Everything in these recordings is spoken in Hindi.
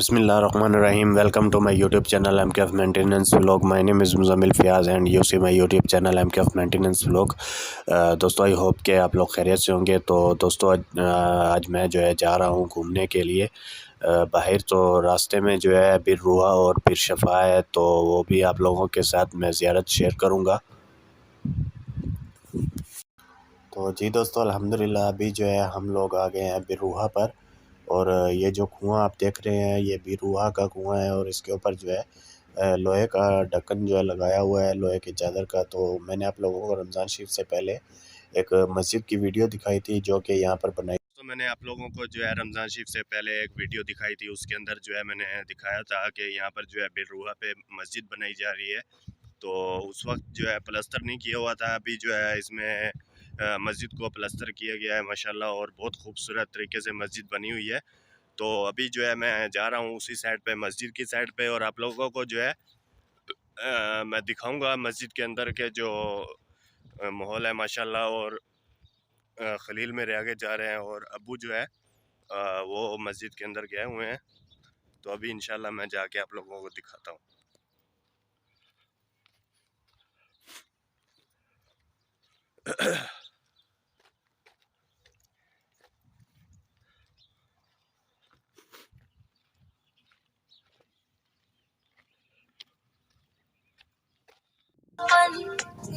Bismillahirrahmanirrahim. Welcome to my YouTube channel MKF Maintenance Vlog. My name is Muzammil Fiaz and you see my YouTube channel MKF Maintenance Vlog. दोस्तों आई होप कि आप लोग खैरियत से होंगे। तो दोस्तों आज मैं जो है जा रहा हूँ घूमने के लिए बाहर। तो रास्ते में जो है पीर रूहा और पीर शफा है, तो वो भी आप लोगों के साथ मैं ज़ियारत शेयर करूँगा। तो जी दोस्तों अल्हम्दुलिल्लाह अभी जो है हम लोग आ गए हैं पीर रूहा पर। और ये जो कुआँ आप देख रहे हैं ये पीर रूहा का कुआँ है और इसके ऊपर जो है लोहे का ढक्कन जो है लगाया हुआ है, लोहे की चादर का। तो मैंने आप लोगों को रमज़ान शरीफ से पहले एक मस्जिद की वीडियो दिखाई थी जो कि यहाँ पर बनाई। तो मैंने आप लोगों को जो है रमज़ान शरीफ से पहले एक वीडियो दिखाई थी, उसके अंदर जो है मैंने दिखाया था कि यहाँ पर जो है पीर रूहा पे मस्जिद बनाई जा रही है। तो उस वक्त जो है प्लस्तर नहीं किया हुआ था, अभी जो है इसमें मस्जिद को प्लस्तर किया गया है माशाल्लाह, और बहुत खूबसूरत तरीके से मस्जिद बनी हुई है। तो अभी जो है मैं जा रहा हूँ उसी साइड पे, मस्जिद की साइड पे, और आप लोगों को जो है मैं दिखाऊंगा मस्जिद के अंदर के जो माहौल है माशाल्लाह। और खलील मेरे आगे जा रहे हैं और अब्बू जो है वो मस्जिद के अंदर गए हुए हैं। तो अभी इंशाल्लाह मैं जाके आप लोगों को दिखाता हूँ।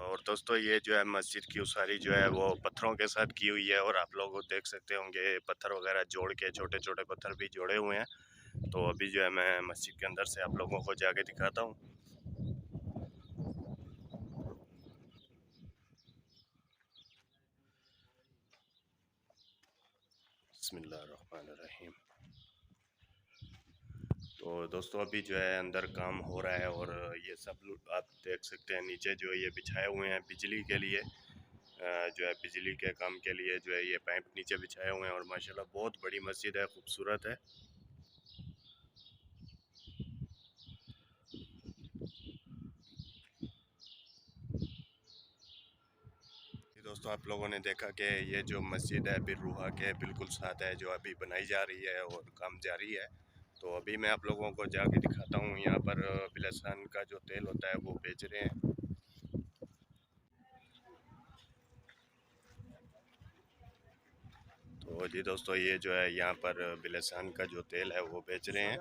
और दोस्तों ये जो है मस्जिद की उसारी जो है वो पत्थरों के साथ की हुई है, और आप लोग देख सकते होंगे पत्थर वगैरह जोड़ के, छोटे छोटे पत्थर भी जोड़े हुए हैं। तो अभी जो है मैं मस्जिद के अंदर से आप लोगों को जाके दिखाता हूँ। बिस्मिल्लाहिर्रहमानिर्रहीम। तो दोस्तों अभी जो है अंदर काम हो रहा है, और ये सब लोग आप देख सकते हैं नीचे जो ये बिछाए हुए हैं बिजली के लिए, जो है बिजली के काम के लिए जो है ये पाइप नीचे बिछाए हुए हैं। और माशाल्लाह बहुत बड़ी मस्जिद है, खूबसूरत है। दोस्तों आप लोगों ने देखा कि ये जो मस्जिद है पीर रूहा के बिल्कुल साथ है, जो अभी बनाई जा रही है और काम जारी है। तो अभी मैं आप लोगों को जाके दिखाता हूँ। यहाँ पर बिलस्तान का जो तेल होता है वो बेच रहे हैं। तो जी दोस्तों ये जो है यहाँ पर बिलस्तान का जो तेल है वो बेच रहे हैं।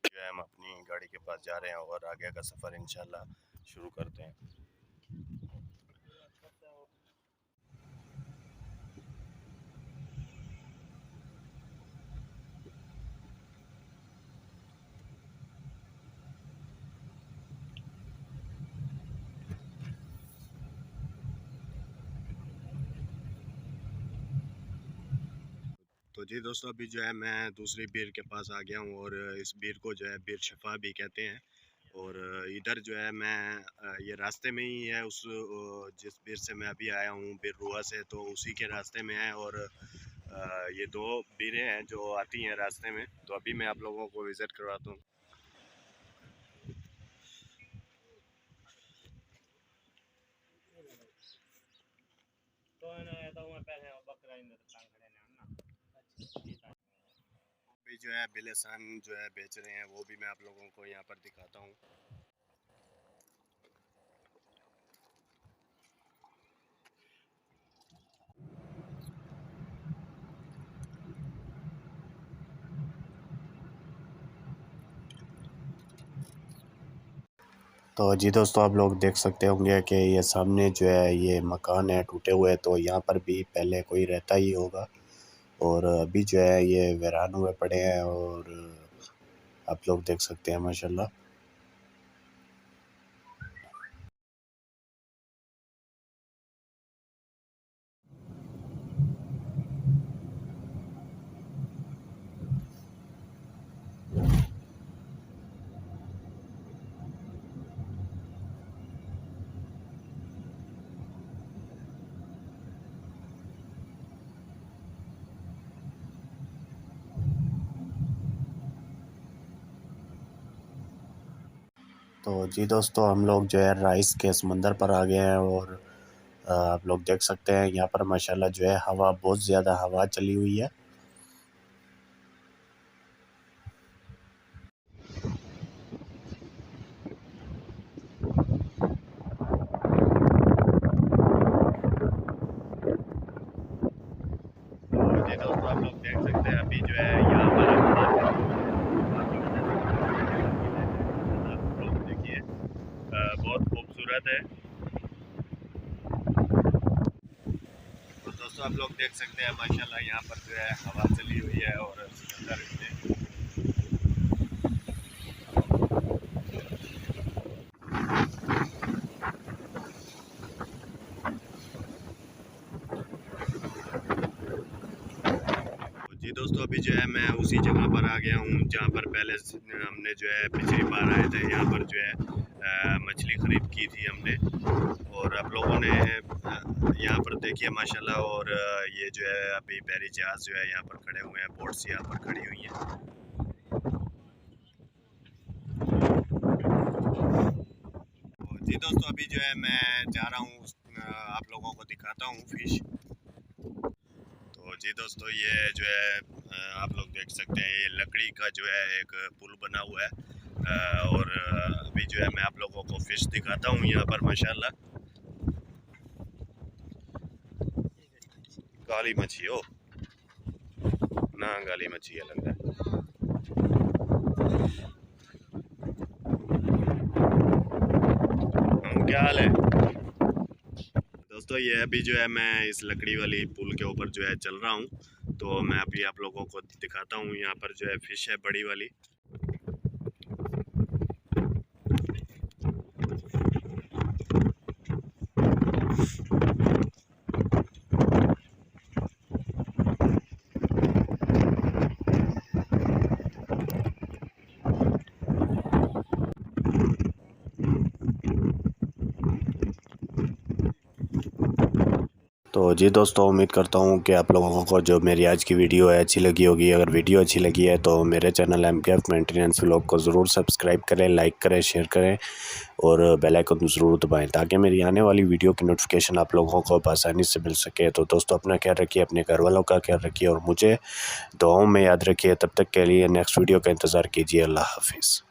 जो है हम अपनी गाड़ी के पास जा रहे हैं और आगे का सफ़र इंशाल्लाह शुरू करते हैं। तो जी दोस्तों अभी जो है मैं दूसरी बीर के पास आ गया हूँ, और इस बीर को जो है पीर शफा भी कहते हैं। और इधर जो है मैं ये रास्ते में ही है उस जिस बीर से मैं अभी आया हूँ बीर रुआ से, तो उसी के रास्ते में है। और ये दो बीरें हैं जो आती हैं रास्ते में, तो अभी मैं आप लोगों को विज़िट करवाता हूँ। अभी जो है बिलेसान जो है बेच रहे हैं, वो भी मैं आप लोगों को यहाँ पर दिखाता हूँ। तो जी दोस्तों आप लोग देख सकते होंगे कि ये सामने जो है ये मकान है टूटे हुए, तो यहाँ पर भी पहले कोई रहता ही होगा। और अभी जो है ये वीरान हुए पड़े हैं, और आप लोग देख सकते हैं माशाल्लाह। तो जी दोस्तों, हम लोग जो है राइस के समंदर पर आ गए हैं और आप लोग देख सकते हैं यहाँ पर माशाल्लाह जो है हवा, बहुत ज़्यादा हवा चली हुई है। तो जी दोस्तों, आप लोग देख सकते हैं अभी जो है यहाँ पर आप लोग देखिए, बहुत खूबसूरत है। तो दोस्तों, आप लोग देख सकते हैं माशाल्लाह यहाँ पर जो है हवा चली हुई है और समंदर में। जी दोस्तों, अभी जो है मैं उसी जगह पर आ गया हूँ जहाँ पर पहले हमने जो है पिछली बार आए थे। यहाँ पर जो है मछली ख़रीद की थी हमने, और आप लोगों ने यहाँ पर देखिए माशाल्लाह। और ये जो है अभी बहरी जहाज़ जो है यहाँ पर खड़े हुए हैं, बोट्स यहाँ पर खड़ी हुई हैं। तो जी दोस्तों, अभी जो है मैं जा रहा हूँ, आप लोगों को दिखाता हूँ फ़िश। तो जी दोस्तों, ये जो है आप लोग देख सकते हैं, ये लकड़ी का जो है एक पुल बना हुआ है। और अभी जो है मैं आप लोगों को फ़िश दिखाता हूँ यहाँ पर माशाल्लाह। काली मच्छी हो ना, काली मच्छी है लगता है। क्या हाल है दोस्तों? ये अभी जो है मैं इस लकड़ी वाली पुल के ऊपर जो है चल रहा हूँ, तो मैं अभी आप लोगों को दिखाता हूँ। यहाँ पर जो है फ़िश है बड़ी वाली। तो जी दोस्तों, उम्मीद करता हूँ कि आप लोगों को जो मेरी आज की वीडियो है अच्छी लगी होगी। अगर वीडियो अच्छी लगी है तो मेरे चैनल MKF मेंटेनेंस व्लॉग को ज़रूर सब्सक्राइब करें, लाइक करें, शेयर करें और बेल आइकन ज़रूर दबाएं, ताकि मेरी आने वाली वीडियो की नोटिफिकेशन आप लोगों को आसानी से मिल सके। तो दोस्तों, अपना ख्याल रखिए, अपने घर वालों का ख्याल रखिए और मुझे दुआओं में याद रखिए। तब तक के लिए नेक्स्ट वीडियो का इंतज़ार कीजिए। अल्लाह हाफिज़।